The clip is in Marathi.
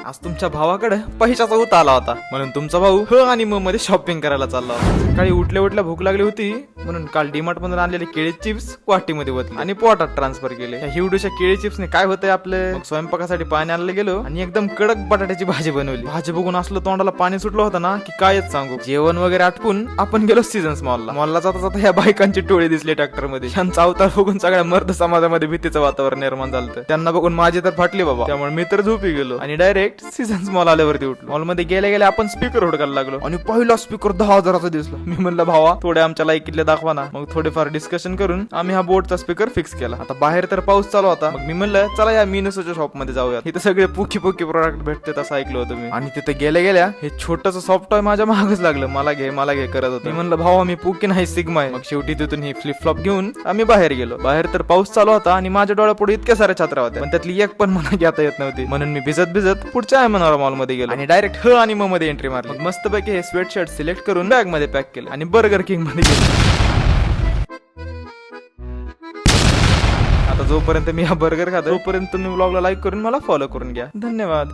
आज तुमच्या भावाकडे पैशाचा उत आला होता म्हणून तुमचा भाऊ ह आणि म मध्ये शॉपिंग करायला चालला होता. सकाळी उठल्या भूक लागली होती म्हणून काल डीमार्ट मधून आणलेले केळी चिप्स वाटीमध्ये ओतले आणि पोटात ट्रान्सफर केले. ह्या हिवडूच्या केळी चिप्सने काय होतंय आपले, स्वयंपाकासाठी पाणी आणायला गेलो आणि एकदम कडक बटाट्याची भाजी बनवली. भाजी बघून असलं तोंडाला पाणी सुटलं होतं ना की कायच सांगू. जेवण वगैरे आटपून आपण गेलो सीझन्स मॉलला जाता जाता ह्या बायकांची टोळी दिसली ट्रॅक्टर मध्ये. त्यांचा अवतार बघून सगळ्या मर्द समाजामध्ये भीतीचं वातावरण निर्माण झालं. त्यांना बघून माझी तर फाटली बाबा. त्यामुळे मी तर झोपी गेलो आणि डायरेक्ट सीझन्स मॉल आल्यावरती उठलो. मॉल मध्ये गेल्या आपण स्पीकर हुडकायला लागलो आणि पहिला स्पीकर 10,000चा दिसला. मी म्हणलं भावा थोडे आमच्या लायकीतले दाखवा ना. मग थोडेफार डिस्कशन करून आम्ही हा बोटचा स्पीकर फिक्स केला. आता बाहेर तर पाऊस चालू होता. मग मी म्हणलं चला या मिनसोच्या शॉप मध्ये जाऊया. इथे सगळे पुकी प्रोडक्ट भेटते असं ऐकलं होतं मी. आणि तिथे गेल्या हे छोटस सॉफ्ट टॉय माझ्या मागच लागलं. मला घे करत होतं. मी म्हणलं भावा मी पुकी नाही सिग्मा आहे. मग शेवटी तिथून ही फ्लिप फ्लॉप घेऊन आम्ही बाहेर गेलो. बाहेर तर पाऊस चालू होता आणि माझ्या डोळ्यापुढे इतक्या साऱ्या छत्र्या होत्या पण त्यातली एक पण मला घेता येत नव्हती. म्हणून मी भिजत पुढच्या एमएनआर मॉल मध्ये गेलो आणि डायरेक्ट ह आणि म मध्ये एंट्री मारली. मग मस्तपैकी हे स्वेटशर्ट सिलेक्ट करून बॅग मध्ये पॅक केलं आणि बर्गर किंग मध्ये गेलो. आता जोपर्यंत मी हा बर्गर खातो तोपर्यंत तुम्ही व्लॉगला लाईक करून मला फॉलो करून घ्या. धन्यवाद.